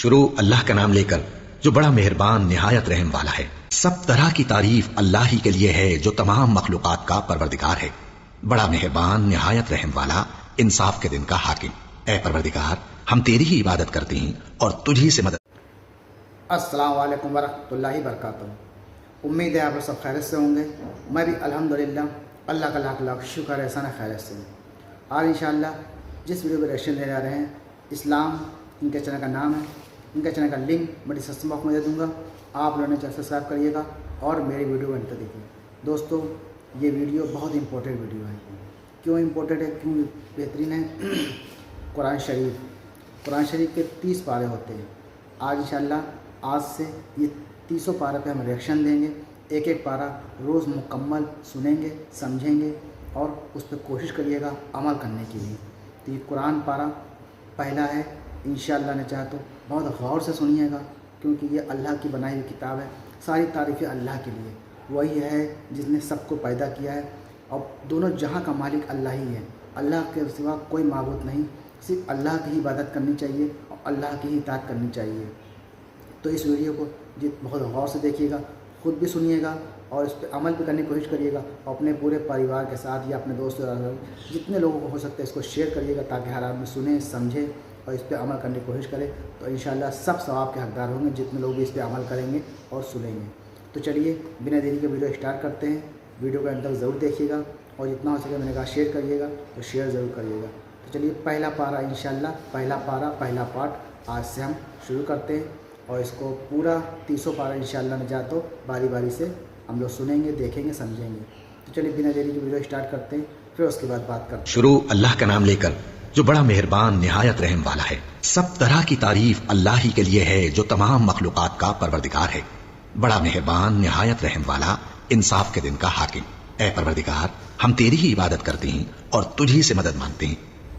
شروع اللہ کا نام لے کر جو بڑا مہربان نہایت رحم والا ہے۔ سب طرح کی تعریف اللہ ہی کے لیے ہے جو تمام مخلوقات کا پروردگار ہے، بڑا مہربان نہایت رحم والا، انصاف کے دن کا حاکم۔ اے پروردگار، ہم تیری ہی عبادت کرتے ہیں اور تجھی سے مدد۔ السلام علیکم ورحمۃ اللہ وبرکاتہ۔ امید ہے آپ سب خیریت سے ہوں گے۔ میں بھی الحمدللہ اللہ کا لاکھ لاکھ شکر احسان خیریت سے ہوں۔ آج انشاءاللہ جس ویڈیو پہ ریئیکشن دے جا رہے ہیں، اسلام ان کے چینل کا نام ہے، ان کے چینل کا لنک میں ڈسکرپشن باکس میں دے دوں گا۔ آپ لوگوں نے چینل سبسکرائب کریے گا اور میری ویڈیو کو انت تک دیکھیے۔ دوستو، یہ ویڈیو بہت امپورٹنٹ ویڈیو ہے۔ کیوں امپورٹنٹ ہے، کیوں بہترین ہے؟ قرآن شریف کے 30 پارے ہوتے ہیں۔ آج انشاءاللہ آج سے یہ 30 پارے پہ ہم ریئیکشن دیں گے۔ ایک ایک پارا روز مکمل سنیں گے، سمجھیں گے اور اس پہ کوشش کریے گا عمل کرنے کے لیے۔ تو یہ قرآن پارا پہلا ہے، انشاءاللہ نے چاہا تو بہت غور سے سنیے گا، کیونکہ یہ اللہ کی بنائی ہوئی کتاب ہے۔ ساری تعریفیں اللہ کے لیے، وہی ہے جس نے سب کو پیدا کیا ہے اور دونوں جہاں کا مالک اللہ ہی ہے۔ اللہ کے سوا کوئی معبود نہیں، صرف اللہ کی ہی عبادت کرنی چاہیے اور اللہ کی ہی اطاعت کرنی چاہیے۔ تو اس ویڈیو کو بہت غور سے دیکھیے گا، خود بھی سنیے گا اور اس پہ عمل بھی کرنے کی کوشش کریے گا، اور اپنے پورے پریوار کے ساتھ یا اپنے دوست جتنے لوگوں کو ہو سکتا ہے اس کو شیئر کریے گا، تاکہ ہر آدمی سنے، سمجھے اور اس پہ عمل کرنے کی کوشش کرے۔ تو انشاءاللہ سب ثواب کے حقدار ہوں گے جتنے لوگ بھی اس پہ عمل کریں گے اور سنیں گے۔ تو چلیے بنا دیری کے ویڈیو اسٹارٹ کرتے ہیں۔ ویڈیو کو اندر ضرور دیکھیے گا اور جتنا ہو سکے میں نے کہا شیئر کریے گا، تو شیئر ضرور کریے گا۔ تو چلیے پہلا پارا انشاءاللہ، پہلا پارٹ آج سے ہم شروع کرتے ہیں، اور اس کو پورا 30 پارا انشاءاللہ نے چاہا تو باری باری سے ہم لوگ سنیں گے، دیکھیں گے، سمجھیں گے۔ تو چلیے بنا دیری کی ویڈیو اسٹارٹ کرتے ہیں، پھر اس کے بعد بات کرتے ہیں۔ شروع اللہ کا نام لے کر جو بڑا مہربان نہایت رحم والا ہے۔ سب طرح کی تعریف اللہ ہی کے لیے ہے جو تمام مخلوقات کا پروردگار ہے، بڑا مہربان نہایت رحم والا، انصاف کے دن کا حاکم۔ اے پروردگار، ہم تیری ہی عبادت کرتے ہیں اور تجھی سے مدد مانگتے ہیں۔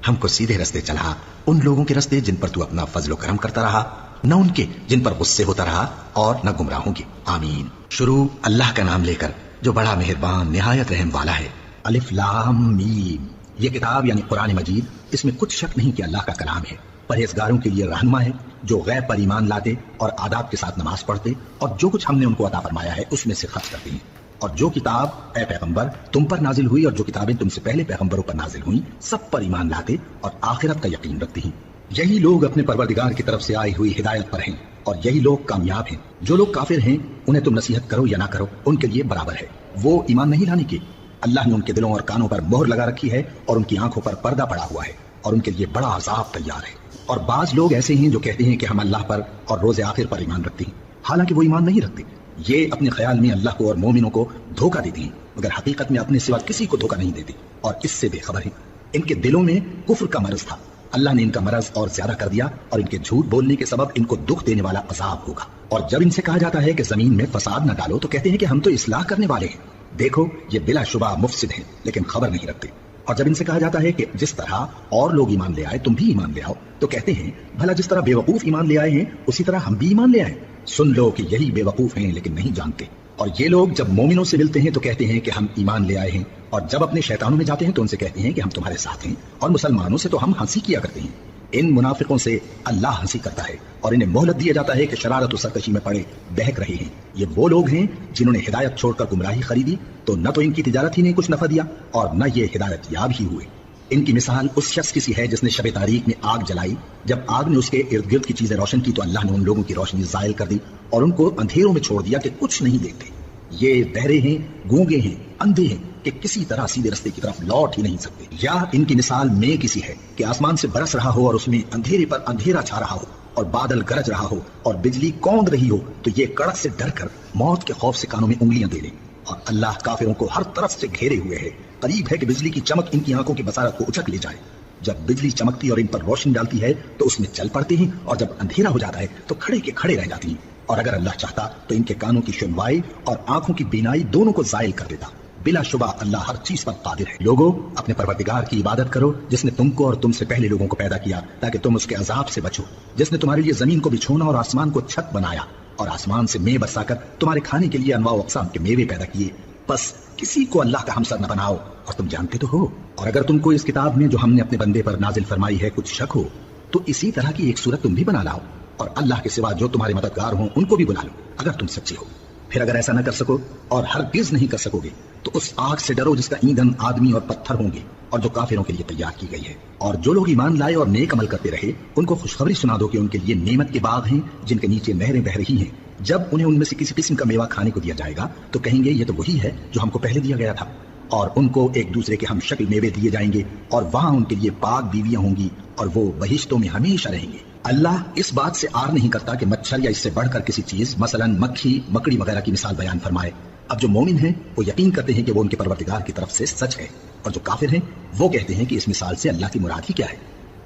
ہم کو سیدھے رستے چلا، ان لوگوں کے رستے جن پر تو اپنا فضل و کرم کرتا رہا، نہ ان کے جن پر غصے ہوتا رہا، اور نہ گمراہوں کے۔ آمین۔ شروع اللہ کا نام لے کر جو بڑا مہربان نہایت رحم والا ہے۔ الف لام میم۔ یہ کتاب یعنی قرآن مجید، اس میں کچھ شک نہیں کہ اللہ کا کلام ہے، پرہیزگاروں کے لیے رہنما ہے جو غیب پر ایمان لاتے اور آداب کے ساتھ نماز پڑھتے اور جو کچھ ہم نے ان کو عطا فرمایا ہے اس میں سے خرچ کرتے ہیں۔ اور جو کتاب اے پیغمبر تم پر نازل ہوئی اور جو کتابیں تم سے پہلے پیغمبروں پر نازل ہوئیں، سب پر ایمان لاتے اور آخرت کا یقین رکھتے ہیں۔ یہی لوگ اپنے پروردگار کی طرف سے آئی ہوئی ہدایت پر ہیں اور یہی لوگ کامیاب ہیں۔ جو لوگ کافر ہیں انہیں تم نصیحت کرو یا نہ کرو، ان کے لیے برابر ہے، وہ ایمان نہیں لانے کے۔ اللہ نے ان کے دلوں اور کانوں پر مہر لگا رکھی ہے اور ان کی آنکھوں پر پردہ پڑا ہوا ہے، اور ان کے لیے بڑا عذاب تیار ہے۔ اور بعض لوگ ایسے ہیں جو کہتے ہیں کہ ہم اللہ پر اور روز آخر پر ایمان رکھتے ہیں، حالانکہ وہ ایمان نہیں رکھتے۔ یہ اپنے خیال میں اللہ کو اور مومنوں کو دھوکہ دیتے ہیں، مگر حقیقت میں اپنے سوا کسی کو دھوکہ نہیں دیتے اور اس سے بے خبر ہیں۔ ان کے دلوں میں کفر کا مرض تھا، اللہ نے ان کا مرض اور زیادہ کر دیا، اور ان کے جھوٹ بولنے کے سبب ان کو دکھ دینے والا عذاب ہوگا۔ اور جب ان سے کہا جاتا ہے کہ زمین میں فساد نہ ڈالو تو کہتے ہیں کہ ہم تو اصلاح کرنے والے ہیں۔ دیکھو یہ بلا شبہ مفسد ہیں لیکن خبر نہیں رکھتے۔ اور جب ان سے کہا جاتا ہے کہ جس طرح اور لوگ ایمان لے آئے تم بھی ایمان لے آؤ، تو کہتے ہیں بھلا جس طرح بے وقوف ایمان لے آئے ہیں اسی طرح ہم بھی ایمان لے آئے۔ سن لو کہ یہی بے وقوف ہیں لیکن نہیں جانتے۔ اور یہ لوگ جب مومنوں سے ملتے ہیں تو کہتے ہیں کہ ہم ایمان لے آئے ہیں، اور جب اپنے شیطانوں میں جاتے ہیں تو ان سے کہتے ہیں کہ ہم تمہارے ساتھ ہیں، اور مسلمانوں سے تو ہم ہنسی کیا کرتے ہیں۔ ان منافقوں سے اللہ ہنسی کرتا ہے اور انہیں مہلت دیا جاتا ہے کہ شرارت و سرکشی میں پڑے بہک رہے ہیں۔ یہ وہ لوگ ہیں جنہوں نے ہدایت چھوڑ کر گمراہی خریدی، تو نہ تو ان کی تجارت ہی نے کچھ نفع دیا اور نہ یہ ہدایت یاب ہی ہوئے۔ ان کی مثال اس شخص کی سی ہے جس نے شب تاریک میں آگ جلائی، جب آگ نے اس کے ارد گرد کی چیزیں روشن کی تو اللہ نے ان لوگوں کی روشنی زائل کر دی اور ان کو اندھیروں میں چھوڑ دیا کہ کچھ نہیں دیکھتے۔ یہ بہرے ہیں، گونگے ہیں، اندھے ہیں کہ کسی طرح سیدھے رستے کی طرف لوٹ ہی نہیں سکتے۔ یا ان کی مثال میں کسی ہے کہ آسمان سے برس رہا ہو اور اس میں اندھیرے پر اندھیرا چھا رہا ہو اور بادل گرج رہا ہو اور بجلی کوند رہی ہو، تو یہ کڑک سے ڈر کر موت کے خوف سے کانوں میں انگلیاں دے لیں۔ اور اللہ کافروں کو ہر طرف سے گھیرے ہوئے ہے، قریب ہے کہ بجلی کی چمک ان کی آنکھوں کی بصارت کو اچک لے جائے۔ جب بجلی چمکتی اور ان پر روشنی ڈالتی ہے تو اس میں چل پڑتے ہیں، اور جب اندھیرا ہو جاتا ہے تو کھڑے کے کھڑے رہ جاتے ہیں۔ اور اگر اللہ چاہتا تو ان کے کانوں کی سنوائی اور آنکھوں کی بینائی دونوں کو زائل کر دیتا۔ بلا شبہ اللہ ہر چیز پر قادر ہے۔ لوگوں، اپنے پروردگار کی عبادت کرو جس نے تم کو اور تم سے پہلے لوگوں کو پیدا کیا تاکہ تم اس کے عذاب سے بچو، جس نے تمہارے لیے زمین کو بچھونا اور آسمان کو چھت بنایا اور آسمان سے مے برسا کر تمہارے کھانے کے لیے انواع و اقسام کے میوے پیدا کیے۔ بس کسی کو اللہ کا ہمسر نہ بناؤ، اور تم جانتے تو ہو۔ اور اگر تم کو اس کتاب میں جو ہم نے اپنے بندے پر نازل فرمائی ہے کچھ شک ہو تو اسی طرح کی ایک صورت تم بھی بنا لاؤ، اور اللہ کے سوا جو تمہارے مددگار ہوں ان کو بھی بلا لو اگر تم سچے ہو۔ پھر اگر ایسا نہ کر سکو اور ہرگز نہیں کر سکو گے تو اس آگ سے ڈرو جس کا ایندھن آدمی اور پتھر ہوں گے اور جو کافروں کے لیے تیار کی گئی ہے۔ اور جو لوگ ایمان لائے اور نیک عمل کرتے رہے ان کو خوشخبری سنا دو کہ ان کے لیے نعمت کے باغ ہیں جن کے نیچے نہریں بہہ رہی ہیں۔ جب انہیں ان میں سے کسی قسم کا میوہ کھانے کو دیا جائے گا تو کہیں گے یہ تو وہی ہے جو ہم کو پہلے دیا گیا تھا، اور ان کو ایک دوسرے کے ہم شکل میوے دیے جائیں گے اور وہاں ان کے لیے پاک بیویاں ہوں گی اور وہ بہشتوں میں ہمیشہ رہیں گے۔ اللہ اس بات سے آر نہیں کرتا کہ مچھر یا اس سے بڑھ کر کسی چیز مثلا مکھی مکڑی وغیرہ کی مثال بیان فرمائے۔ اب جو مومن ہیں وہ یقین کرتے ہیں کہ وہ ان کے پروردگار کی طرف سے سچ ہے، اور جو کافر ہیں وہ کہتے ہیں کہ اس مثال سے اللہ کی مراد ہی کیا ہے۔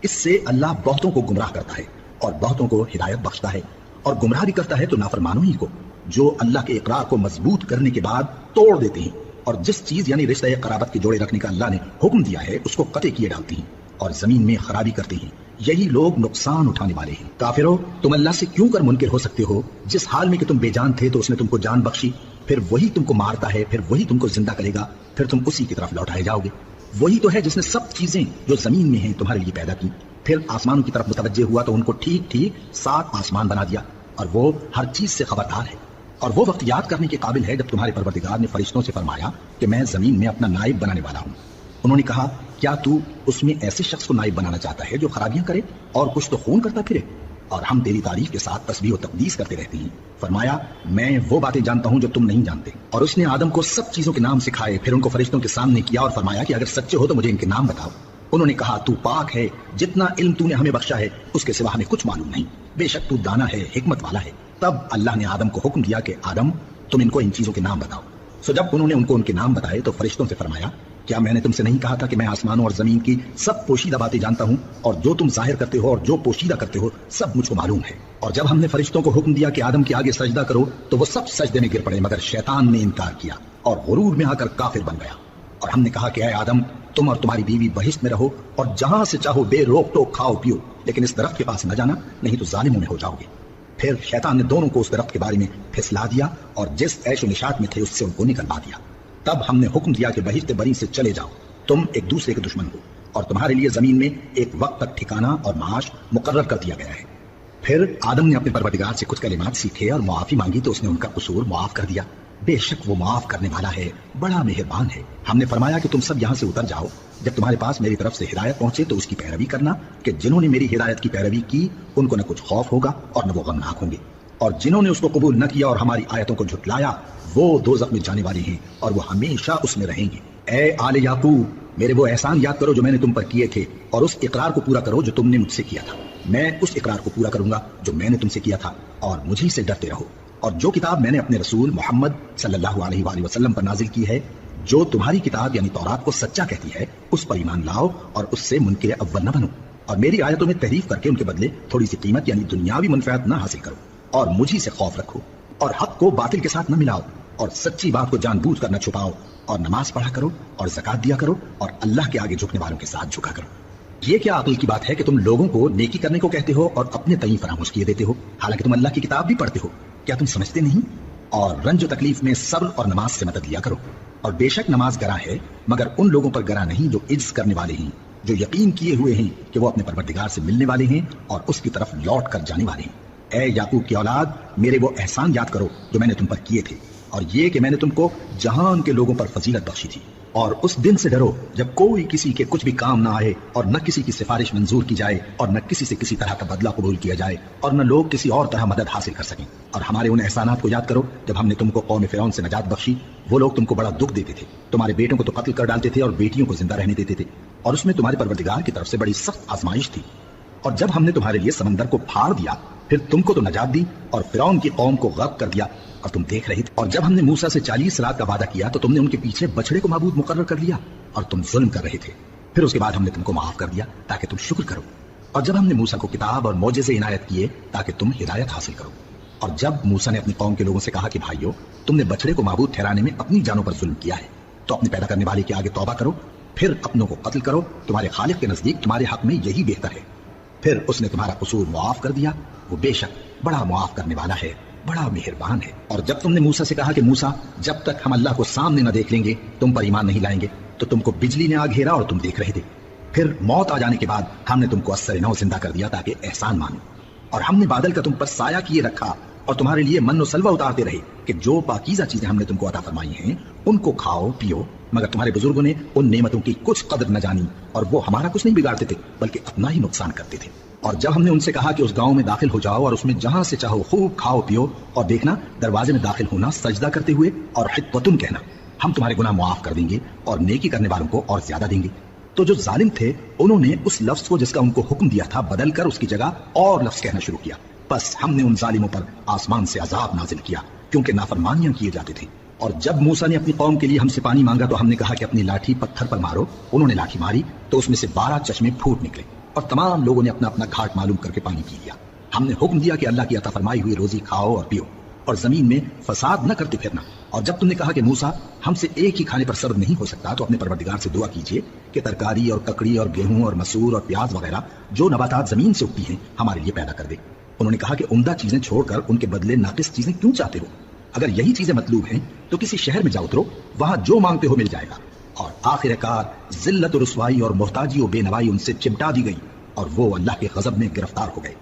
اس سے اللہ بہتوں کو گمراہ کرتا ہے اور بہتوں کو ہدایت بخشتا ہے، اور گمراہ بھی کرتا ہے تو نافرمانوں ہی کو، جو اللہ کے اقرار کو مضبوط کرنے کے بعد توڑ دیتے ہیں اور جس چیز یعنی رشتہ قرابت کے جوڑے رکھنے کا اللہ نے حکم دیا ہے اس کو قطع کیے ڈالتی ہیں اور زمین میں خرابی کرتے ہیں۔ یہی لوگ نقصان اٹھانے والے ہیں۔ کافروں، تم اللہ سے کیوں کر منکر ہو سکتے ہو؟ جس حال میں کہ تم بے جان تھے تو اس نے تم کو جان بخشی، پھر وہی تم کو مارتا ہے، پھر وہی تم کو زندہ کرے گا، پھر تم اسی کی طرف لوٹائے جاؤ گے۔ وہی تو ہے جس نے سب چیزیں جو زمین میں ہیں تمہارے لیے پیدا کی، پھر آسمانوں کی طرف متوجہ ہوا تو ان کو ٹھیک ٹھیک 7 آسمان بنا دیا، اور وہ ہر چیز سے خبردار ہے۔ اور وہ وقت یاد کرنے کے قابل ہے جب تمہارے پروردگار نے فرشتوں سے فرمایا کہ میں زمین میں اپنا نائب بنانے والا ہوں۔ انہوں نے کہا کیا تو اس میں ایسے شخص کو نائب بنانا چاہتا ہے جو خرابیاں کرے اور کچھ تو خون کرتا پھرے؟ اور ہم تیری تعریف کے ساتھ تسبیح و تقدیس کرتے رہتے ہیں۔ فرمایا میں وہ باتیں جانتا ہوں جو تم نہیں جانتے۔ اور اس نے آدم کو سب چیزوں کے نام سکھائے، پھر ان کو فرشتوں کے سامنے کیا اور فرمایا کہ اگر سچے ہو تو مجھے ان کے نام بتاؤ۔ انہوں نے کہا تو پاک ہے، جتنا علم تو نے ہمیں بخشا ہے اس کے سوا ہمیں کچھ معلوم نہیں، بے شک تو دانا ہے، حکمت والا ہے۔ تب اللہ نے آدم کو حکم دیا کہ آدم تم ان کو ان چیزوں کے نام بتاؤ۔ سو جب انہوں نے ان کو ان کے نام بتائے تو فرشتوں سے فرمایا کیا میں نے تم سے نہیں کہا تھا کہ میں آسمانوں اور زمین کی سب پوشیدہ باتیں جانتا ہوں، اور جو تم ظاہر کرتے ہو اور جو پوشیدہ کرتے ہو سب مجھ کو معلوم ہے۔ اور جب ہم نے فرشتوں کو حکم دیا کہ آدم کے آگے سجدہ کرو تو وہ سب سجدے میں گر پڑے مگر شیطان نے انکار کیا اور غرور میں آ کر کافر بن گیا۔ اور ہم نے کہا کہ اے آدم تم اور تمہاری بیوی بہشت میں رہو اور جہاں سے چاہو بے روک ٹوک کھاؤ پیو، لیکن اس درخت کے پاس نہ جانا نہیں تو ظالموں میں ہو جاؤ گے۔ پھر شیطان نے دونوں کو اس درخت کے بارے میں پھسلا دیا اور جس عیش و نشاط میں تھے اس سے ان کو نکلوا دیا۔ تب ہم نے حکم دیا کہ بہشت بری سے چلے جاؤ، تم ایک دوسرے کے دشمن ہو، اور تمہارے لیے زمین میں ایک وقت تک ٹھکانہ اور معاش مقرر کر دیا گیا ہے۔ پھر آدم نے اپنے پروردگار سے کچھ کلمات سیکھے اور معافی مانگی تو اس نے ان کا قصور معاف کر دیا۔ بے شک وہ معاف کرنے والا ہے، بڑا مہربان ہے۔ ہم نے فرمایا کہ تم سب یہاں سے اتر جاؤ، جب تمہارے پاس میری طرف سے ہدایت پہنچے تو اس کی پیروی کرنا کہ جنہوں نے میری ہدایت کی پیروی کی ان کو نہ کچھ خوف ہوگا اور نہ وہ غمناک ہوں گے، اور جنہوں نے اس کو قبول نہ کیا اور ہماری آیتوں کو جھٹلایا وہ دوزخ میں جانے والے ہیں اور وہ ہمیشہ اس میں رہیں گے۔ اے آل یعقوب، میرے وہ احسان یاد کرو جو میں نے تم پر کیے تھے اور اس اقرار کو پورا کرو جو تم نے مجھ سے کیا تھا۔ میں اس اقرار کو پورا کروں گا جو میں نے تم سے کیا تھا، اور مجھے سے ڈرتے رہو۔ اور جو کتاب میں نے اپنے رسول محمد صلی اللہ علیہ وآلہ وسلم پر نازل کی ہے، جو تمہاری کتاب یعنی تورات کو سچا کہتی ہے، اس پر ایمان لاؤ اور اس سے منکر اول نہ بنو، اور میری آیتوں میں تحریف کر کے ان کے بدلے تھوڑی سی قیمت یعنی دنیاوی منفعت نہ حاصل کرو، اور مجھے سے خوف رکھو، اور حق کو باطل کے ساتھ نہ ملاؤ، اور سچی بات کو جان بوجھ کر نہ چھپاؤ، اور نماز پڑھا کرو اور زکات دیا کرو اور اللہ کے آگے جھکنے والوں کے ساتھ جھکا کرو۔ یہ کیا عقل کی بات ہے کہ تم لوگوں کو نیکی کرنے کو کہتے ہو اور اپنے تئیں فراموش کیے دیتے ہو، حالانکہ تم اللہ کی کتاب بھی پڑھتے ہو؟ کیا تم سمجھتے نہیں؟ اور رنج و تکلیف میں صبر اور نماز سے مدد لیا کرو، اور بے شک نماز گراں ہے مگر ان لوگوں پر گراں نہیں جو عجز کرنے والے ہیں، جو یقین کیے ہوئے ہیں کہ وہ اپنے پروردگار سے ملنے والے ہیں اور اس کی طرف لوٹ کر جانے والے ہیں۔ اے یعقوب کی اولاد، میرے وہ احسان یاد کرو جو میں نے تم پر کیے تھے، اور یہ کہ میں نے تم کو جہان کے لوگوں پر فضیلت بخشی تھی۔ اور اس دن سے ڈرو جب کوئی کسی کے کچھ بھی کام نہ آئے اور نہ کسی کی سفارش منظور کی جائے اور نہ کسی سے کسی طرح کا بدلہ قبول کیا جائے اور نہ لوگ کسی اور طرح مدد حاصل کر سکیں۔ اور ہمارے ان احسانات کو یاد کرو جب ہم نے تم کو قوم فرعون سے نجات بخشی۔ وہ لوگ تم کو بڑا دکھ دیتے تھے، تمہارے بیٹوں کو تو قتل کر ڈالتے تھے اور بیٹیوں کو زندہ رہنے دیتے تھے، اور اس میں تمہارے پروردگار کی طرف سے بڑی سخت آزمائش تھی۔ اور جب ہم نے تمہارے لیے سمندر کو پھاڑ دیا پھر تم کو تو نجات دی اور فرعون کی قوم کو غرق کر دیا اور تم دیکھ رہے تھے۔ اور جب ہم نے موسیٰ سے 40 رات کا وعدہ کیا تو تم نے ان کے پیچھے بچڑے کو معبود مقرر کر لیا اور تم ظلم کر رہے تھے۔ پھر اس کے بعد ہم نے تم کو معاف کر دیا تاکہ تم شکر کرو۔ اور جب ہم نے موسیٰ کو کتاب اور معجزے عنایت کیے تاکہ تم ہدایت حاصل کرو۔ اور جب موسیٰ نے اپنی قوم کے لوگوں سے کہا کہ بھائیو، تم نے بچڑے کو معبود ٹھہرانے میں اپنی جانوں پر ظلم کیا ہے، تو اپنے پیدا کرنے والے کے آگے توبہ کرو، پھر اپنوں کو قتل کرو، تمہارے خالق کے نزدیک تمہارے حق میں یہی بہتر ہے۔ پھر اس نے تمہارا قصور معاف کر دیا، وہ بے شک بڑا معاف کرنے والا ہے، بڑا مہربان ہے۔ اور جب تم نے موسیٰ سے کہا کہ موسیٰ، جب تک ہم اللہ کو سامنے نہ دیکھ لیں گے تم پر ایمان نہیں لائیں گے، تو تم کو بجلی نے آ گھیرا اور تم دیکھ رہے تھے۔ پھر موت آ جانے کے بعد ہم نے تم کو اثر نو زندہ کر دیا تاکہ احسان مانو۔ اور ہم نے بادل کا تم پر سایہ کیے رکھا اور تمہارے لیے من و سلوہ اتارتے رہے کہ جو پاکیزہ چیزیں ہم نے تم کو عطا فرمائی ہیں ان کو کھاؤ پیو، مگر تمہارے بزرگوں نے ان نعمتوں کی کچھ قدر نہ جانی اور وہ ہمارا کچھ نہیں بگاڑتے تھے بلکہ اپنا ہی نقصان کرتے تھے۔ اور جب ہم نے ان سے کہا کہ اس گاؤں میں داخل ہو جاؤ اور اس میں جہاں سے چاہو خوب کھاؤ پیو، اور دیکھنا دروازے میں داخل ہونا سجدہ کرتے ہوئے اور حطوۃ کہنا، ہم تمہارے گناہ معاف کر دیں گے اور نیکی کرنے والوں کو اور زیادہ دیں گے، تو جو ظالم تھے انہوں نے اس لفظ کو جس کا ان کو حکم دیا تھا بدل کر اس کی جگہ اور لفظ کہنا شروع کیا، بس ہم نے ان ظالموں پر آسمان سے عذاب نازل کیا کیونکہ نافرمانیاں کیے جاتے تھے۔ اور جب موسیٰ نے اپنی قوم کے لیے ہم سے پانی مانگا تو ہم نے کہا کہ اپنی لاٹھی پتھر پر مارو، انہوں نے لاٹھی ماری تو اس میں سے 12 چشمے پھوٹ نکلے اور تمام لوگوں نے اپنا اپنا گھاٹ معلوم کر کے پانی پی لیا۔ ہم نے حکم دیا کہ اللہ کی عطا فرمائی ہوئی روزی کھاؤ اور پیو اور زمین میں فساد نہ کرتے پھرنا۔ اور جب تم نے کہا کہ موسیٰ ہم سے ایک ہی کھانے پر صبر نہیں ہو سکتا تو اپنے پروردگار سے دعا کیجئے کہ ترکاری اور ککڑی اور گیہوں اور مسور اور پیاز وغیرہ جو نباتات زمین سے اگتی ہیں ہمارے لیے پیدا کر دے۔ انہوں نے کہا کہ عمدہ چیزیں چھوڑ کر ان کے بدلے ناقص چیزیں کیوں چاہتے ہو؟ اگر یہی چیزیں مطلوب ہیں تو کسی شہر میں جا اترو، وہاں جو مانگتے ہو مل جائے گا۔ اور آخر کار ذلت و رسوائی اور محتاجی و بے نوائی ان سے چمٹا دی گئی اور وہ اللہ کے غضب میں گرفتار ہو گئے،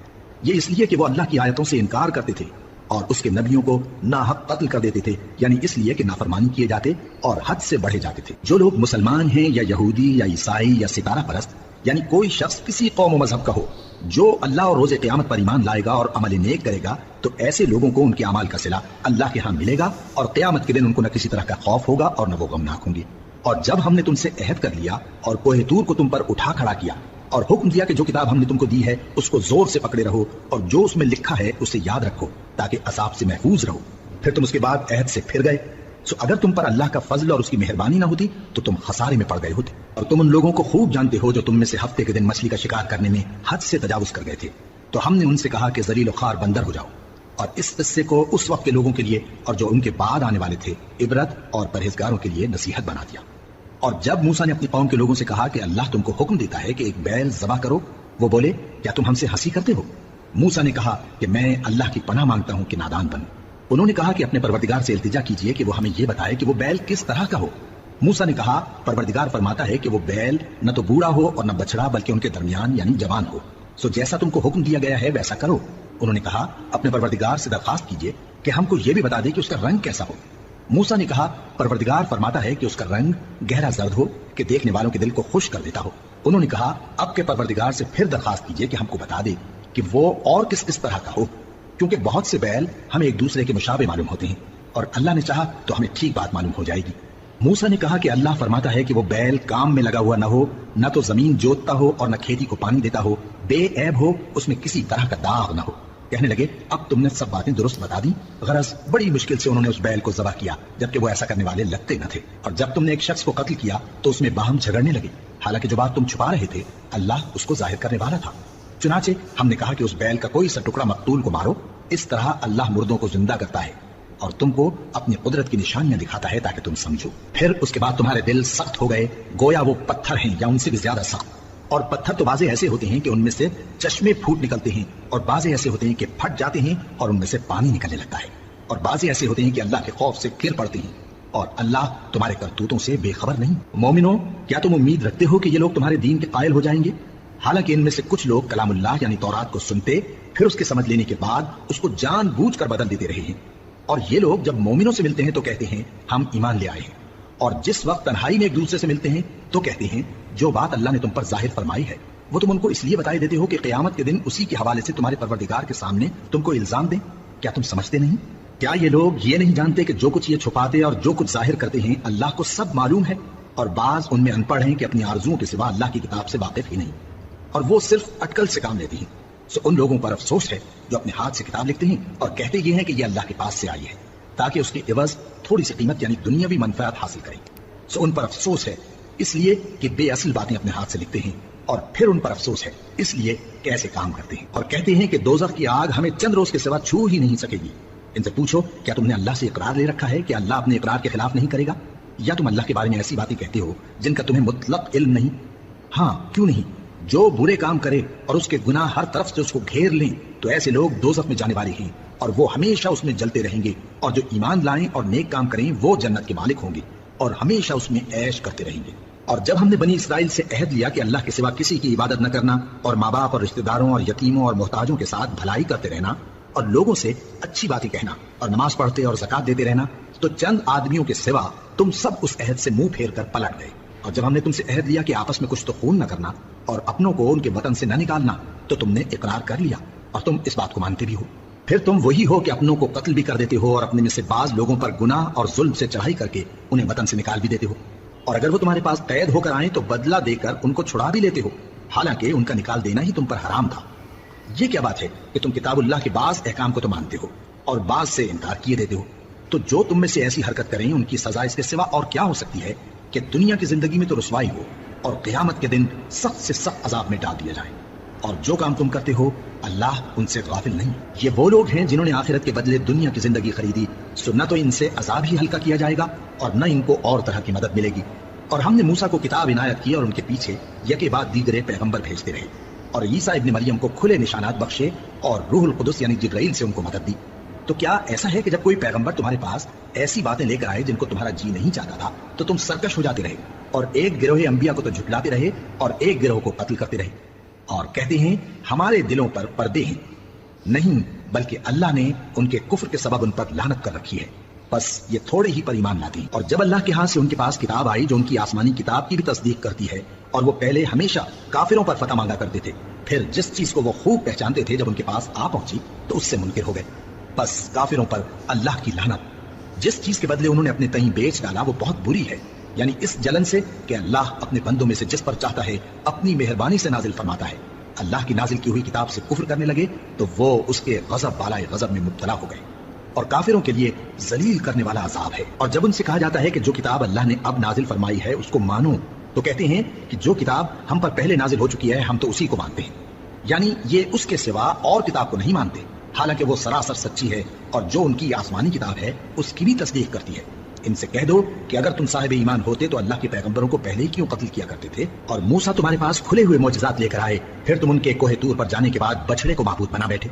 یہ اس لیے کہ وہ اللہ کی آیتوں سے انکار کرتے تھے اور اس کے نبیوں کو ناحق قتل کر دیتے تھے، یعنی اس لیے کہ نافرمانی کیے جاتے اور حد سے بڑھے جاتے تھے۔ جو لوگ مسلمان ہیں یا یہودی یا عیسائی یا ستارہ پرست، یعنی کوئی شخص کسی قوم و مذہب کا ہو، جو اللہ اور روز قیامت پر ایمان لائے گا اور عمل نیک کرے گا تو ایسے لوگوں کو ان کے اعمال کا صلہ اللہ کے ہاں ملے گا اور قیامت کے دن ان کو نہ کسی طرح کا خوف ہوگا اور نہ وہ غمناک ہوں گے۔ اور جب ہم نے تم سے عہد کر لیا اور کوہ طور کو تم پر اٹھا کھڑا کیا اور حکم دیا کہ جو کتاب ہم نے تم کو دی ہے اس کو زور سے پکڑے رہو اور جو اس میں لکھا ہے اسے یاد رکھو تاکہ عذاب سے محفوظ رہو، پھر تم اس کے بعد عہد سے پھر گئے، سو اگر تم پر اللہ کا فضل اور اس کی مہربانی نہ ہوتی تو تم خسارے میں پڑ گئے ہوتے۔ اور تم ان لوگوں کو خوب جانتے ہو جو تم میں سے ہفتے کے دن مچھلی کا شکار کرنے میں حد سے تجاوز کر گئے تھے، تو ہم نے ان سے کہا کہ ذلیل و خوار بندر ہو جاؤ، اور اس قصے کو اس وقت کے لوگوں کے لیے اور جو ان کے بعد آنے والے تھے عبرت اور پرہیزگاروں کے لیے نصیحت بنا دیا۔ اور جب موسیٰ نے اپنی قوم کے لوگوں سے کہا کہ اللہ تم کو حکم دیتا ہے کہ ایک بیل ذبح کرو، وہ بولے کیا تم ہم سے ہنسی کرتے ہو؟ موسیٰ نے کہا کہ میں اللہ کی پناہ مانگتا ہوں کہ نادان بنوں۔ انہوں نے کہا کہ اپنے پروردگار سے التجا کیجئے کہ وہ ہمیں یہ بتائے کہ وہ بیل کس طرح کا ہو۔ موسیٰ نے کہا پروردگار فرماتا ہے کہ وہ بیل نہ تو بوڑھا ہو اور نہ بچڑا بلکہ ان کے درمیان یعنی جوان ہو، سو جیسا تم کو حکم دیا گیا ہے ویسا کرو۔ انہوں نے کہا اپنے پروردگار سے درخواست کیجئے کہ ہم کو یہ بھی بتا دے کہ اس کا رنگ کیسا ہو۔ موسیٰ نے کہا پروردگار فرماتا ہے کہ اس کا رنگ گہرا زرد ہو کہ دیکھنے والوں کے دل کو خوش کر دیتا ہو۔ انہوں نے کہا اب کے پروردگار سے پھر درخواست کیجئے کہ ہم کو بتا دے کہ وہ اور کس طرح کا ہو، کیونکہ بہت سے بیل ہمیں ایک دوسرے کے مشابہ معلوم ہوتے ہیں اور اللہ نے چاہا تو ہمیں ٹھیک بات معلوم ہو جائے گی۔ موسیٰ نے کہا کہ اللہ فرماتا ہے کہ وہ بیل کام میں لگا ہوا نہ ہو، نہ تو زمین جوتتا ہو اور نہ کھیتی کو پانی دیتا ہو، بے عیب ہو، اس میں کسی طرح کا داغ نہ ہو۔ کہنے لگے اب تم نے سب باتیں درست بتا دی، غرض بڑی مشکل سے انہوں نے اس بیل کو ذبح کیا جبکہ وہ ایسا کرنے والے لگتے نہ تھے۔ اور جب تم نے ایک شخص کو قتل کیا تو اس میں باہم جھگڑنے لگے، حالانکہ جو بات تم چھپا رہے تھے اللہ اس کو ظاہر کرنے والا تھا۔ چنانچہ ہم نے کہا کہ اس بیل کا کوئی سا ٹکڑا مقتول کو مارو، اس طرح اللہ مردوں کو زندہ کرتا ہے اور تم کو اپنی قدرت کی نشانیاں دکھاتا ہے تاکہ تم سمجھو۔ پھر اس کے بعد تمہارے دل سخت ہو گئے گویا وہ پتھر ہیں یا ان سے بھی زیادہ سخت، اور پتھر تو بعضے ایسے ہوتے ہیں کہ ان میں سے چشمے پھوٹ نکلتے ہیں اور بعضے ایسے ہوتے ہیں کہ پھٹ جاتے ہیں اور ان میں سے پانی نکلنے لگتا ہے، اور بعضے ایسے ہوتے ہیں کہ اللہ کے خوف سے گر پڑتے ہیں اور اللہ تمہارے کرتوتوں سے بے خبر نہیں۔ مومنو کیا تم امید رکھتے ہو کہ یہ لوگ تمہارے دین کے قائل ہو جائیں گے؟ حالانکہ ان میں سے کچھ لوگ کلام اللہ یعنی تورات کو سنتے پھر اس کے سمجھ لینے کے بعد اس کو جان بوجھ کر بدل دیتے رہے ہیں، اور یہ لوگ جب مومنوں سے ملتے ہیں تو کہتے ہیں ہم ایمان لے آئے ہیں، اور جس وقت تنہائی میں ایک دوسرے سے ملتے ہیں تو کہتے ہیں جو بات اللہ نے تم پر ظاہر فرمائی ہے وہ تم ان کو اس لیے بتائے دیتے ہو کہ قیامت کے دن اسی کے حوالے سے تمہارے پروردگار کے سامنے تم کو الزام دیں۔ کیا تم سمجھتے نہیں؟ کیا یہ لوگ یہ نہیں جانتے کہ جو کچھ یہ چھپاتے اور جو کچھ ظاہر کرتے ہیں اللہ کو سب معلوم ہے؟ اور بعض ان میں ان پڑھ ہیں کہ اپنی آرزوؤں کے سوا اللہ کی کتاب سے واقف ہی نہیں، اور وہ صرف اٹکل سے کام لیتے ہیں۔ سو ان لوگوں پر افسوس ہے جو اپنے ہاتھ سے کتاب لکھتے ہیں اور کہتے یہ ہیں کہ یہ اللہ کے پاس سے آئی ہے تاکہ اس کے عوض تھوڑی سی قیمت یعنی دنیاوی منفعت حاصل کریں۔ سو ان پر افسوس ہے اس لیے کہ بے اصل باتیں اپنے ہاتھ سے لکھتے ہیں، اور پھر ان پر افسوس ہے اس لیے کہ ایسے کام کرتے ہیں اور کہتے ہیں کہ دوزخ کی آگ ہمیں چند روز کے سوا چھو ہی نہیں سکے گی۔ ان سے پوچھو کیا تم نے اللہ سے اقرار لے رکھا ہے کہ اللہ اپنے اقرار کے خلاف نہیں کرے گا، یا تم اللہ کے بارے میں ایسی باتیں کہتے ہو جن کا تمہیں مطلق علم نہیں؟ ہاں کیوں نہیں، جو برے کام کرے اور اس کے گناہ ہر طرف سے اس کو گھیر لیں تو ایسے لوگ دوزخ میں جانے والے ہیں اور وہ ہمیشہ اس میں جلتے رہیں گے، اور جو ایمان لائیں اور نیک کام کریں وہ جنت کے مالک ہوں گے اور ہمیشہ اس میں عیش کرتے رہیں گے۔ اور جب ہم نے بنی اسرائیل سے عہد لیا کہ اللہ کے سوا کسی کی عبادت نہ کرنا اور ماں باپ اور رشتہ داروں اور یتیموں اور محتاجوں کے ساتھ بھلائی کرتے رہنا اور لوگوں سے اچھی باتیں کہنا اور نماز پڑھتے اور زکات دیتے رہنا، تو چند آدمیوں کے سوا تم سب اس عہد سے منہ پھیر کر پلٹ گئے۔ اور جب ہم نے تم سے عہد لیا کہ آپس میں کچھ تو خون نہ کرنا اور اپنوں کو ان کے وطن سے نہ نکالنا، تو تم نے اقرار کر لیا اور تم اس بات کو مانتے بھی ہو۔ پھر تم وہی ہو کہ اپنوں کو قتل بھی کر دیتے ہو اور اپنے میں سے بعض لوگوں پر گناہ اور ظلم سے چڑھائی کر کے انہیں وطن سے نکال بھی دیتے ہو، اور اگر وہ تمہارے پاس قید ہو کر آئیں تو بدلہ دے کر ان کو چھڑا بھی لیتے ہو، حالانکہ ان کا نکال دینا ہی تم پر حرام تھا۔ یہ کیا بات ہے کہ تم کتاب اللہ کے بعض احکام کو تو مانتے ہو اور بعض سے انکار کیے دیتے ہو؟ تو جو تم میں سے ایسی حرکت کریں ان کی سزا اس کے سوا اور کیا ہو سکتی ہے کہ دنیا کی زندگی میں تو رسوائی ہو اور قیامت کے دن سخت سے سخت عذاب میں ڈال دیا جائے۔ اور جو کام تم کرتے ہو اللہ ان سے غافل نہیں۔ یہ وہ لوگ ہیں جنہوں نے آخرت کے بدلے دنیا کی زندگی خریدی، سو نہ تو ان سے عذاب ہی ہلکا کیا جائے گا اور نہ ان کو اور طرح کی مدد ملے گی۔ اور ہم نے موسیٰ کو کتاب عنایت کی اور ان کے پیچھے یکے بعد دیگرے پیغمبر بھیجتے رہے، اور عیسیٰ ابن مریم کو کھلے نشانات بخشے اور روح القدس یعنی جبرائیل سے ان کو مدد دی۔ تو کیا ایسا ہے کہ جب کوئی پیغمبر تمہارے پاس ایسی باتیں لے کر آئے جن کو تمہارا جی نہیں چاہتا تھا تو تم سرکش ہو جاتے رہے اور ایک گروہ انبیاء کو تو جھٹلاتے رہے اور ایک گروہ کو قتل کرتے رہے اور کہتے ہیں ہمارے دلوں پر پردے ہیں؟ نہیں، بلکہ اللہ نے ان کے کفر کے سبب ان پر لعنت کر رکھی ہے، بس یہ تھوڑے ہی پر ایمان لاتے ہیں۔ اور جب اللہ کے ہاں سے ان کے پاس کتاب آئی جو ان کی آسمانی کتاب کی بھی تصدیق کرتی ہے، اور وہ پہلے ہمیشہ کافروں پر فتح مانگا کرتے تھے، پھر جس چیز کو وہ خوب پہچانتے تھے جب ان کے پاس آ پہنچی تو اس سے منکر ہو گئے، بس کافروں پر اللہ کی لعنت۔ جس چیز کے بدلے انہوں نے اپنے تئیں بیچ ڈالا وہ بہت بری ہے، یعنی اس جلن سے کہ اللہ اپنے بندوں میں سے جس پر چاہتا ہے اپنی مہربانی سے نازل فرماتا ہے۔ اللہ کی نازل کی ہوئی کتاب سے کفر کرنے لگے تو وہ اس کے غضب بالائے غضب میں مبتلا ہو گئے، اور کافروں کے لیے ذلیل کرنے والا عذاب ہے۔ اور جب ان سے کہا جاتا ہے کہ جو کتاب اللہ نے اب نازل فرمائی ہے اس کو مانو، تو کہتے ہیں کہ جو کتاب ہم پر پہلے نازل ہو چکی ہے ہم تو اسی کو مانتے ہیں، یعنی یہ اس کے سوا اور کتاب کو نہیں مانتے، حالانکہ وہ سراسر سچی ہے اور جو ان کی آسمانی کتاب ہے اس کی بھی تصدیق کرتی ہے۔ ان سے کہہ دو کہ اگر تم صاحب ایمان ہوتے تو اللہ کے پیغمبروں کو پہلے کیوں قتل کیا کرتے تھے؟ اور موسیٰ تمہارے پاس کھلے ہوئے معجزات لے کر آئے، پھر تم ان کے کوہ طور پر جانے کے بعد بچڑے کو معبود بنا بیٹھے،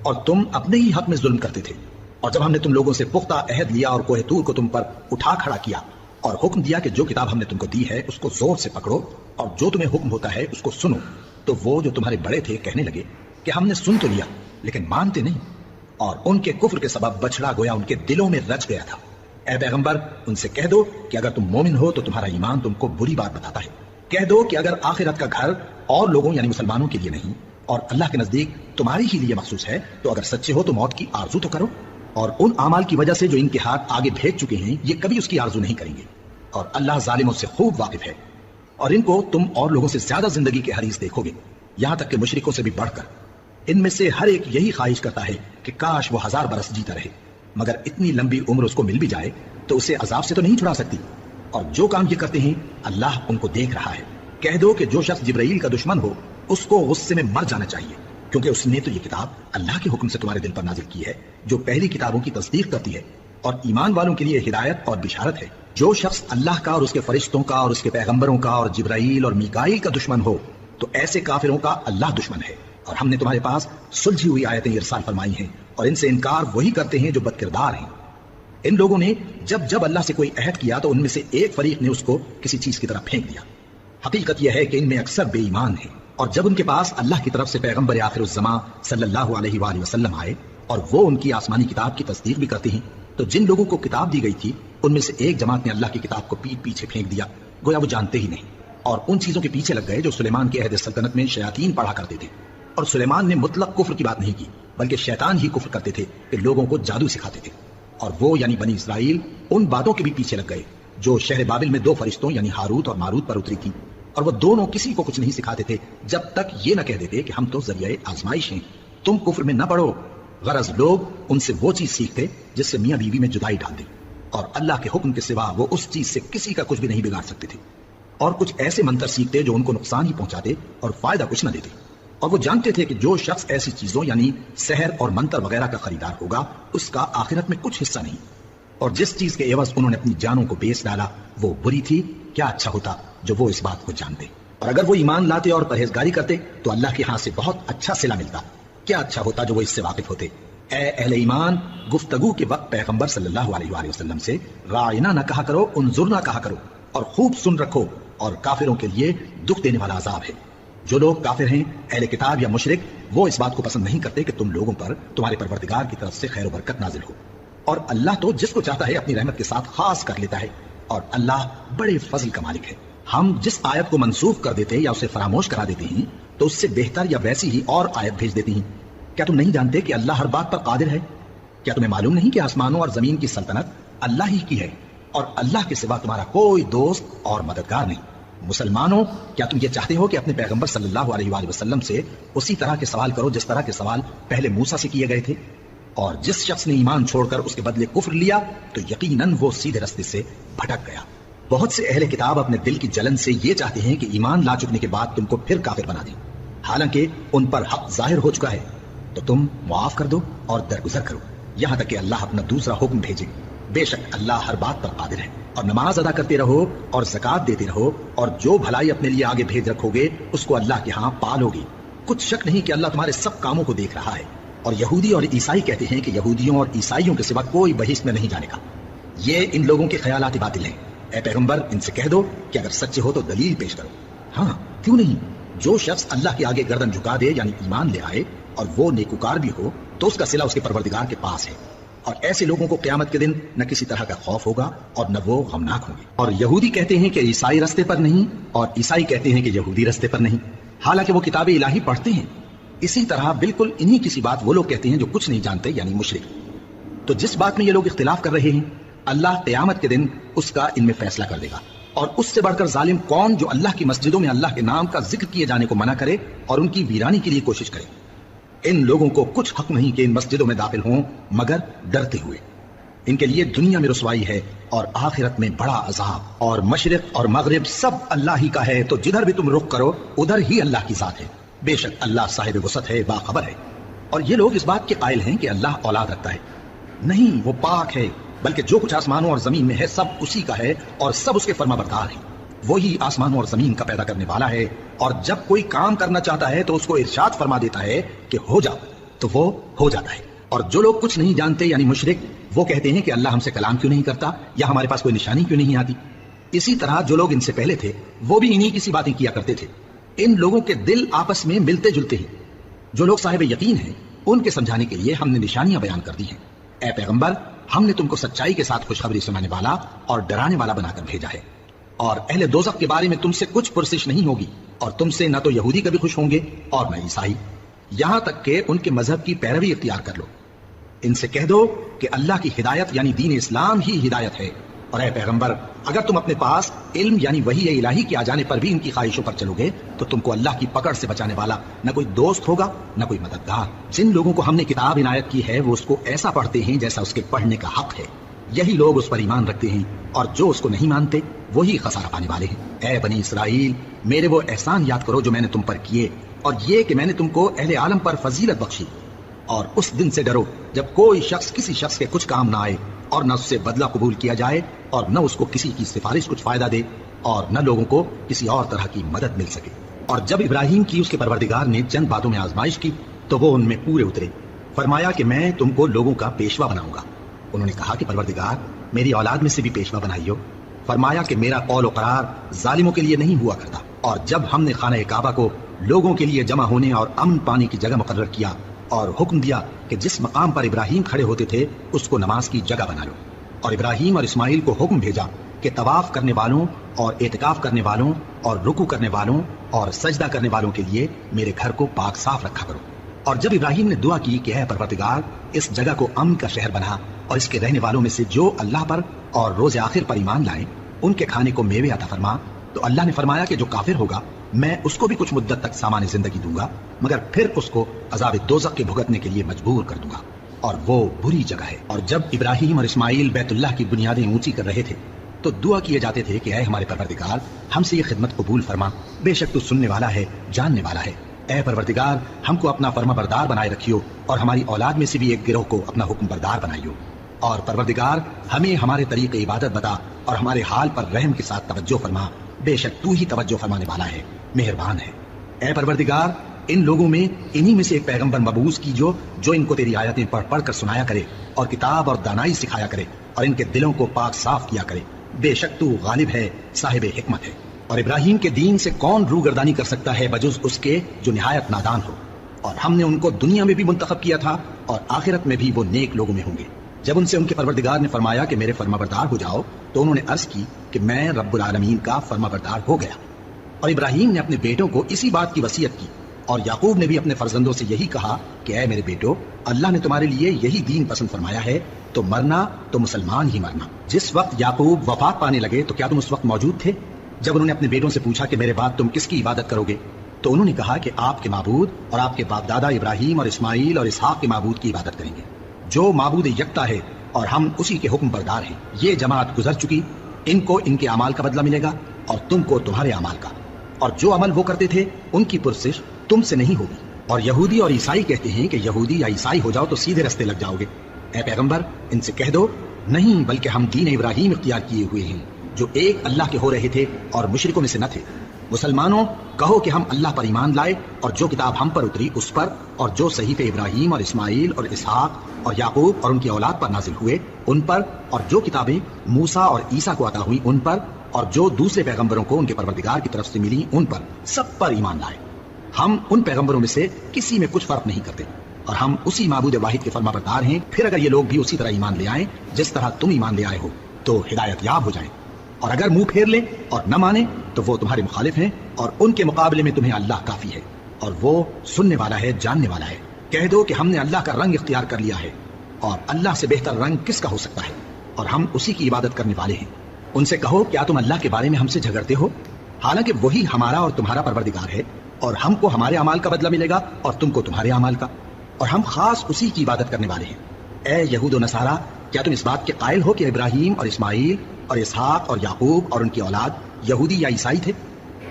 اور تم اپنے ہی حق میں ظلم کرتے تھے۔ اور جب ہم نے تم لوگوں سے پختہ عہد لیا اور کوہ طور کو تم پر اٹھا کھڑا کیا اور حکم دیا کہ جو کتاب ہم نے تم کو دی ہے اس کو زور سے پکڑو اور جو تمہیں حکم ہوتا ہے اس کو سنو، تو وہ جو تمہارے بڑے تھے کہنے لگے کہ ہم نے سن تو لیا لیکن مانتے نہیں، اور ان کے کفر کے سبب بچڑا گویا ان کے دلوں میں رچ گیا تھا۔ اے پیغمبر ان سے کہہ دو کہ اگر تم مومن ہو تو تمہارا ایمان تم کو بری بات بتاتا ہے۔ کہہ دو کہ اگر آخرت کا گھر اور لوگوں یعنی مسلمانوں کے لیے نہیں اور اللہ کے نزدیک تمہاری ہی لیے مخصوص ہے تو اگر سچے ہو تو موت کی آرزو تو کرو، اور ان اعمال کی وجہ سے جو ان کے ہاتھ آگے بھیج چکے ہیں یہ کبھی اس کی آرزو نہیں کریں گے، اور اللہ ظالموں سے خوب واقف ہے۔ اور ان کو تم اور لوگوں سے زیادہ زندگی کے حریص دیکھو گے، یہاں تک کہ مشرکوں سے بھی بڑھ کر۔ ان میں سے ہر ایک یہی خواہش کرتا ہے کہ کاش وہ 1000 برس جیتا رہے، مگر اتنی لمبی عمر اس کو مل بھی جائے تو اسے عذاب سے تو نہیں چھڑا سکتی، اور جو کام یہ کرتے ہیں اللہ ان کو دیکھ رہا ہے۔ کہہ دو کہ جو شخص جبرائیل کا دشمن ہو اس کو غصے میں مر جانا چاہیے، کیونکہ اس نے تو یہ کتاب اللہ کے حکم سے تمہارے دل پر نازل کی ہے جو پہلی کتابوں کی تصدیق کرتی ہے اور ایمان والوں کے لیے ہدایت اور بشارت ہے۔ جو شخص اللہ کا اور اس کے فرشتوں کا اور اس کے پیغمبروں کا اور جبرائیل اور میکائیل کا دشمن ہو تو ایسے کافروں کا اللہ دشمن ہے۔ اور ہم نے تمہارے پاس سلجھی ہوئی آیتیں ارسال فرمائی ہیں اور ان سے انکار وہی کرتے ہیں جو بد کردار ہیں۔ ان لوگوں نے جب اللہ سے کوئی عہد کیا تو ان میں سے ایک فریق نے اس کو کسی چیز کی طرف پھینک دیا۔ حقیقت یہ ہے کہ ان میں اکثر بے ایمان ہیں، اور جب ان کے پاس اللہ کی طرف سے پیغمبر آخر الزمان صلی اللہ علیہ وآلہ وسلم آئے اور وہ ان کی آسمانی کتاب کی تصدیق بھی کرتے ہیں، تو جن لوگوں کو کتاب دی گئی تھی ان میں سے ایک جماعت نے اللہ کی کتاب کو پیٹ پیچھے پھینک دیا، گویا وہ جانتے ہی نہیں، اور ان چیزوں کے پیچھے لگ گئے جو سلیمان کے عہد سلطنت میں شیاطین پڑھا کرتے تھے۔ اور سلیمان نے مطلق کفر کی بات نہیں کی، بلکہ شیطان ہی کفر کرتے تھے کہ لوگوں کو جادو سکھاتے تھے، اور وہ یعنی بنی اسرائیل ان باتوں کے بھی پیچھے لگ گئے جو شہر بابل میں 2 فرشتوں یعنی ہاروت اور ماروت پر اتری تھی، اور وہ دونوں کسی کو کچھ نہیں سکھاتے تھے جب تک یہ نہ کہہ دیتے کہ ہم تو ذریعہ آزمائش ہیں، تم کفر میں نہ پڑو۔ غرض لوگ ان سے وہ چیز سیکھتے جس سے میاں بیوی میں جدائی ڈال دے، اور اللہ کے حکم کے سوا وہ اس چیز سے کسی کا کچھ بھی نہیں بگاڑ سکتے تھے، اور کچھ ایسے منتر سیکھتے جو ان کو نقصان ہی پہنچاتے اور فائدہ کچھ نہ دیتے۔ اور وہ جانتے تھے کہ جو شخص ایسی چیزوں یعنی سحر اور منتر وغیرہ کا خریدار ہوگا اس کا آخرت میں کچھ حصہ نہیں، اور جس چیز کے عوض انہوں نے اپنی جانوں کو بیچ ڈالا وہ بری تھی۔ کیا اچھا ہوتا جو وہ اس بات کو جانتے، اور اگر وہ ایمان لاتے اور پرہیزگاری کرتے تو اللہ کے ہاں سے بہت اچھا صلہ ملتا۔ کیا اچھا ہوتا جو وہ اس سے واقف ہوتے۔ اے اہل ایمان، گفتگو کے وقت پیغمبر صلی اللہ علیہ وآلہ وسلم سے رائنا نہ کہا کرو، انظرنا کہا کرو، اور خوب سن رکھو اور کافروں کے لیے دکھ دینے والا عذاب ہے۔ جو لوگ کافر ہیں، اہل کتاب یا مشرک، وہ اس بات کو پسند نہیں کرتے کہ تم لوگوں پر تمہارے پروردگار کی طرف سے خیر و برکت نازل ہو، اور اللہ تو جس کو چاہتا ہے اپنی رحمت کے ساتھ خاص کر لیتا ہے، اور اللہ بڑے فضل کا مالک ہے۔ ہم جس آیت کو منسوخ کر دیتے یا اسے فراموش کرا دیتے ہیں تو اس سے بہتر یا ویسی ہی اور آیت بھیج دیتی ہیں۔ کیا تم نہیں جانتے کہ اللہ ہر بات پر قادر ہے؟ کیا تمہیں معلوم نہیں کہ آسمانوں اور زمین کی سلطنت اللہ ہی کی ہے، اور اللہ کے سوا تمہارا کوئی دوست اور مددگار نہیں؟ مسلمانوں، کیا تم یہ چاہتے ہو کہ اپنے پیغمبر صلی اللہ علیہ وآلہ وسلم سے اسی طرح کے سوال کرو جس طرح کے سوال پہلے موسیٰ سے کیے گئے تھے؟ اور جس شخص نے ایمان چھوڑ کر اس کے بدلے کفر لیا تو یقیناً وہ سیدھے راستے سے بھٹک گیا۔ بہت سے اہل کتاب اپنے دل کی جلن سے یہ چاہتے ہیں کہ ایمان لا چکنے کے بعد تم کو پھر کافر بنا دیں، حالانکہ ان پر حق ظاہر ہو چکا ہے۔ تو تم معاف کر دو اور درگزر کرو یہاں تک کہ اللہ اپنا دوسرا حکم بھیجے۔ بے شک اللہ ہر بات پر قادر ہے۔ اور نماز ادا کرتے رہو اور زکوٰۃ دیتے رہو، اور جو بھلائی اپنے لیے آگے بھیج رکھو گے اس کو اللہ کے ہاں پالو گے۔ کچھ شک نہیں کہ اللہ تمہارے سب کاموں کو دیکھ رہا ہے۔ اور یہودی اور عیسائی کہتے ہیں کہ یہودیوں اور عیسائیوں کے سوا کوئی بحث میں نہیں جانے کا۔ یہ ان لوگوں کے خیالات باطل ہیں۔ اے پیغمبر، ان سے کہہ دو کہ اگر سچے ہو تو دلیل پیش کرو۔ ہاں کیوں نہیں، جو شخص اللہ کے آگے گردن جھکا دے یعنی ایمان لے آئے اور وہ نیکوکار بھی ہو تو اس کا صلہ اس کے پروردگار کے پاس ہے، اور ایسے لوگوں کو قیامت کے دن نہ کسی طرح کا خوف ہوگا اور نہ وہ غمناک ہوں گے۔ اور یہودی کہتے ہیں کہ عیسائی رستے پر نہیں، اور عیسائی کہتے ہیں کہ یہودی رستے پر نہیں، حالانکہ وہ کتاب الہی پڑھتے ہیں۔ اسی طرح بالکل انہی کسی بات وہ لوگ کہتے ہیں جو کچھ نہیں جانتے یعنی مشرک۔ تو جس بات میں یہ لوگ اختلاف کر رہے ہیں اللہ قیامت کے دن اس کا ان میں فیصلہ کر دے گا۔ اور اس سے بڑھ کر ظالم کون جو اللہ کی مسجدوں میں اللہ کے نام کا ذکر کیے جانے کو منع کرے اور ان کی ویرانی کے لیے کوشش کرے؟ ان لوگوں کو کچھ حق نہیں کہ ان مسجدوں میں داخل ہوں مگر ڈرتے ہوئے۔ ان کے لیے دنیا میں رسوائی ہے اور آخرت میں بڑا عذاب۔ اور مشرق اور مغرب سب اللہ ہی کا ہے، تو جدھر بھی تم رخ کرو ادھر ہی اللہ کی ذات ہے۔ بے شک اللہ صاحب وسعت ہے، باخبر ہے۔ اور یہ لوگ اس بات کے قائل ہیں کہ اللہ اولاد رکھتا ہے۔ نہیں، وہ پاک ہے، بلکہ جو کچھ آسمانوں اور زمین میں ہے سب اسی کا ہے اور سب اس کے فرما بردار ہیں۔ وہی آسمانوں اور زمین کا پیدا کرنے والا ہے، اور جب کوئی کام کرنا چاہتا ہے تو اس کو ارشاد فرما دیتا ہے کہ ہو جا، تو وہ ہو جاتا ہے۔ اور جو لوگ کچھ نہیں جانتے یعنی مشرک، وہ کہتے ہیں کہ اللہ ہم سے کلام کیوں نہیں کرتا یا ہمارے پاس کوئی نشانی کیوں نہیں آتی۔ اسی طرح جو لوگ ان سے پہلے تھے وہ بھی انہی کسی باتیں کیا کرتے تھے۔ ان لوگوں کے دل آپس میں ملتے جلتے ہیں۔ جو لوگ صاحب یقین ہیں ان کے سمجھانے کے لیے ہم نے نشانیاں بیان کر دی ہیں۔ اے پیغمبر، ہم نے تم کو سچائی کے ساتھ خوشخبری سنانے والا اور ڈرانے والا بنا کر بھیجا ہے۔ اور اہل دوزخ کے بارے میں تم سے کچھ پرسش نہیں ہوگی، اور تم سے نہ تو یہودی کبھی خوش ہوں گے اور نہ عیسائی، یہاں تک کہ ان کے مذہب کی پیروی اختیار کر لو۔ ان سے کہہ دو کہ اللہ کی ہدایت یعنی دین اسلام ہی ہدایت ہے۔ اور اے پیغمبر، اگر تم اپنے پاس علم یعنی وحی الہی کے آ جانے پر بھی ان کی خواہشوں پر چلو گے تو تم کو اللہ کی پکڑ سے بچانے والا نہ کوئی دوست ہوگا نہ کوئی مددگار۔ جن لوگوں کو ہم نے کتاب عنایت کی ہے وہ اس کو ایسا پڑھتے ہیں جیسا اس کے پڑھنے کا حق ہے، یہی لوگ اس پر ایمان رکھتے ہیں، اور جو اس کو نہیں مانتے وہی خسارہ پانے والے ہیں۔ اے بنی اسرائیل، میرے وہ احسان یاد کرو جو میں نے تم پر کیے، اور یہ کہ میں نے تم کو اہل عالم پر فضیلت بخشی۔ اور اس دن سے ڈرو جب کوئی شخص کسی شخص کے کچھ کام نہ آئے، اور نہ اس سے بدلہ قبول کیا جائے، اور نہ اس کو کسی کی سفارش کچھ فائدہ دے، اور نہ لوگوں کو کسی اور طرح کی مدد مل سکے۔ اور جب ابراہیم کی اس کے پروردگار نے چند باتوں میں آزمائش کی تو وہ ان میں پورے اترے۔ فرمایا کہ میں تم کو لوگوں کا پیشوا بناؤں گا۔ انہوں نے کہا کہ پروردگار، میری اولاد میں سے بھی پیشوا بنائیو۔ فرمایا کہ میرا قول و قرار ظالموں کے لیے نہیں ہوا کرتا۔ اور جب ہم نے خانہ کعبہ کو لوگوں کے لیے جمع ہونے اور امن پانے کی جگہ مقرر کیا اور حکم دیا کہ جس مقام پر ابراہیم کھڑے ہوتے تھے اس کو نماز کی جگہ بنا لو، اور ابراہیم اور اسماعیل کو حکم بھیجا کہ طواف کرنے والوں اور اعتکاف کرنے والوں اور رکوع کرنے والوں اور سجدہ کرنے والوں کے لیے میرے گھر کو پاک صاف رکھا کرو۔ اور جب ابراہیم نے دعا کی کہ اے پروردگار، اس جگہ کو امن کا شہر بنا، اور اس کے رہنے والوں میں سے جو اللہ پر اور روز آخر پر ایمان لائیں ان کے کھانے کو میوے عطا فرما، تو اللہ نے فرمایا کہ جو کافر ہوگا میں اس کو بھی کچھ مدت تک سامان زندگی دوں گا، مگر پھر اس کو عذاب دوزخ کے بھگتنے کے لیے مجبور کر دوں گا، اور وہ بری جگہ ہے۔ اور جب ابراہیم اور اسماعیل بیت اللہ کی بنیادیں اونچی کر رہے تھے تو دعا کیے جاتے تھے کہ اے ہمارے پروردگار، ہم سے یہ خدمت قبول فرما، بے شک تو سننے والا ہے، جاننے والا ہے۔ اے پروردگار، ہم کو اپنا فرما بردار بنائے رکھیو، اور ہماری اولاد میں سے بھی ایک گروہ کو اپنا حکم بردار بنائیو۔ اور پروردگار، ہمیں ہمارے طریق عبادت بتا اور ہمارے حال پر رحم کے ساتھ توجہ فرما، بے شک تو ہی توجہ فرمانے والا ہے، مہربان ہے۔ اے پروردگار، ان لوگوں میں انہی میں سے ایک پیغمبر مبعوث کیجو جو ان کو تیری آیتیں پڑھ پڑھ کر سنایا کرے اور کتاب اور دانائی سکھایا کرے اور ان کے دلوں کو پاک صاف کیا کرے، بے شک تو غالب ہے، صاحب حکمت ہے۔ اور ابراہیم کے دین سے کون روگردانی کر سکتا ہے بجز اس کے جو نہایت نادان ہو، اور ہم نے ان کو دنیا میں بھی منتخب کیا تھا اور آخرت میں بھی وہ نیک لوگوں میں ہوں گے۔ جب ان سے ان کے پروردگار نے فرمایا کہ میرے فرما بردار ہو جاؤ تو انہوں نے عرض کی کہ میں رب العالمین کا فرما بردار ہو گیا۔ اور ابراہیم نے اپنے بیٹوں کو اسی بات کی وصیت کی، اور یعقوب نے بھی اپنے فرزندوں سے یہی کہا کہ اے میرے بیٹو، اللہ نے تمہارے لیے یہی دین پسند فرمایا ہے، تو مرنا تو مسلمان ہی مرنا۔ جس وقت یعقوب وفات پانے لگے تو کیا تم اس وقت موجود تھے جب انہوں نے اپنے بیٹوں سے پوچھا کہ میرے بعد تم کس کی عبادت کرو گے؟ تو انہوں نے کہا کہ آپ کے معبود اور آپ کے باپ دادا ابراہیم اور اسماعیل اور اسحاق کے معبود کی عبادت کریں گے، جو معبود یکتا ہے اور ہم اسی کے حکم بردار ہیں۔ یہ جماعت گزر چکی، ان کو ان کے اعمال کا بدلہ ملے گا اور تم کو تمہارے اعمال کا، اور جو عمل وہ کرتے تھے ان کی پرسش تم سے نہیں ہوگی۔ اور یہودی اور عیسائی کہتے ہیں کہ یہودی یا عیسائی ہو جاؤ تو سیدھے رستے لگ جاؤ گے۔ اے پیغمبر، ان سے کہہ دو نہیں، بلکہ ہم دین ابراہیم اختیار کیے ہوئے ہیں جو ایک اللہ کے ہو رہے تھے اور مشرکوں میں سے نہ تھے۔ مسلمانوں، کہو کہ ہم اللہ پر ایمان لائے اور جو کتاب ہم پر اتری اس پر، اور جو صحیفے ابراہیم اور اسماعیل اور اسحاق اور یعقوب اور ان کی اولاد پر نازل ہوئے ان پر، اور جو کتابیں موسیٰ اور عیسیٰ کو عطا ہوئی ان پر، اور جو دوسرے پیغمبروں کو ان کے پروردگار کی طرف سے ملی ان پر، سب پر ایمان لائے۔ ہم ان پیغمبروں میں سے کسی میں کچھ فرق نہیں کرتے، اور ہم اسی معبود واحد کے فرما بردار ہیں۔ پھر اگر یہ لوگ بھی اسی طرح ایمان لے آئیں جس طرح تم ایمان لے آئے ہو تو ہدایت یاب ہو جائیں، اور اگر منہ پھیر لیں اور نہ مانیں تو وہ تمہارے مخالف ہیں، اور ان کے مقابلے میں تمہیں اللہ کافی ہے، اور وہ سننے والا ہے، جاننے والا ہے۔ کہہ دو کہ ہم نے اللہ کا رنگ اختیار کر لیا ہے، اور اللہ سے بہتر رنگ کس کا ہو سکتا ہے، اور ہم اسی کی عبادت کرنے والے ہیں۔ ان سے کہو کیا تم اللہ کے بارے میں ہم سے جھگڑتے ہو، حالانکہ وہی ہمارا اور تمہارا پروردگار ہے، اور ہم کو ہمارے اعمال کا بدلہ ملے گا اور تم کو تمہارے اعمال کا، اور ہم خاص اسی کی عبادت کرنے والے ہیں۔ اے یہود و نصارا، کیا تم اس بات کے قائل ہو کہ ابراہیم اور اسماعیل اور اسحاق اور یعقوب اور ان کی اولاد یہودی یا عیسائی تھے؟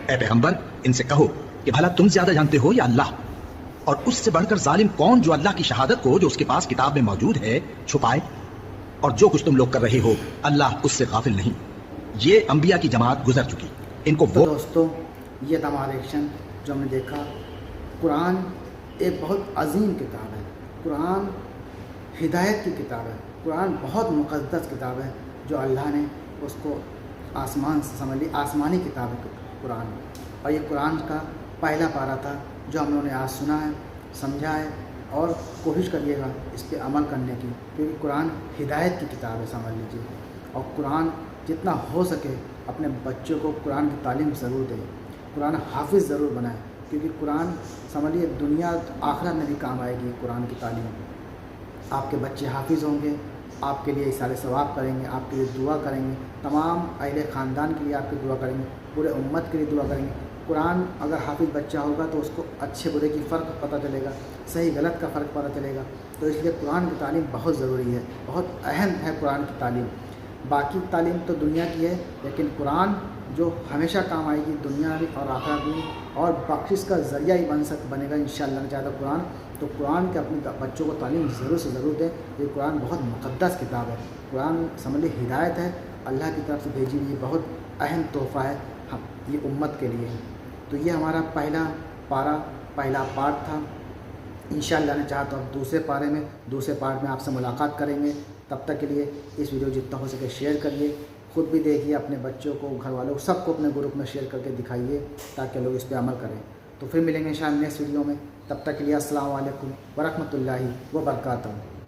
اے پیغمبر، ان سے کہو کہ بھلا تم زیادہ جانتے ہو یا اللہ؟ اور اس سے بڑھ کر ظالم کون جو اللہ کی شہادت کو جو اس کے پاس کتاب میں موجود ہے چھپائے؟ اور جو کچھ تم لوگ کر رہے ہو اللہ اس سے غافل نہیں۔ یہ انبیاء کی جماعت گزر چکی، ان کو تو دوستو، یہ تھا ہمارا ایکشن جو ہم نے دیکھا۔ قرآن ایک بہت عظیم کتاب ہے، قرآن ہدایت کی کتاب ہے، قرآن بہت مقدس کتاب ہے جو اللہ نے اس کو آسمان سے سمجھ لی، آسمانی کتاب ہے قرآن۔ اور یہ قرآن کا پہلا پارہ تھا جو ہم لوگوں نے آج سنا ہے، سمجھا ہے، اور کوشش کریے گا اس پہ عمل کرنے کی، کیونکہ قرآن ہدایت کی کتاب ہے، سمجھ لیجیے۔ اور قرآن جتنا ہو سکے اپنے بچوں کو قرآن کی تعلیم ضرور دیں، قرآن حافظ ضرور بنائیں، کیونکہ قرآن سمجھ لیے دنیا آخرت میں بھی کام آئے گی۔ قرآن کی تعلیم، آپ کے بچے حافظ ہوں گے، آپ کے لیے اِصالِ ثواب کریں گے، آپ کے لیے دعا کریں گے، تمام اہل خاندان کے لیے آپ کی دعا کریں گے، پورے امت کے لیے دعا کریں گے۔ قرآن اگر حافظ بچہ ہوگا تو اس کو اچھے برے کی فرق پتہ چلے گا، صحیح غلط کا فرق پتہ چلے گا۔ تو اس لیے قرآن کی تعلیم بہت ضروری ہے، بہت اہم ہے قرآن کی تعلیم۔ باقی تعلیم تو دنیا کی ہے، لیکن قرآن جو ہمیشہ کام آئے گی دنیا میں اور آخرت میں، اور بخشش کا ذریعہ ہی بنے گا انشاءاللہ چاہتا قرآن۔ تو قرآن کے اپنے بچوں کو تعلیم ضرور سے ضرور دیں۔ یہ قرآن بہت مقدس کتاب ہے، قرآن سمجھ لیے ہدایت ہے، اللہ کی طرف سے بھیجی ہوئی بہت اہم تحفہ ہے یہ امت کے لیے۔ تو یہ ہمارا پہلا پارہ، پہلا پارٹ تھا۔ انشاءاللہ نے چاہا تو اب دوسرے پارٹ میں آپ سے ملاقات کریں گے۔ تب تک کے لیے اس ویڈیو جتنا ہو سکے شیئر کریے، خود بھی دیکھیے، اپنے بچوں کو، گھر والوں کو، سب کو اپنے گروپ میں شیئر کر کے دکھائیے تاکہ لوگ اس پہ عمل کریں۔ تو پھر ملیں گے انشاءاللہ نیکسٹ ویڈیو میں، تب تک کے لیے السلام علیکم ورحمۃ اللہ وبرکاتہ۔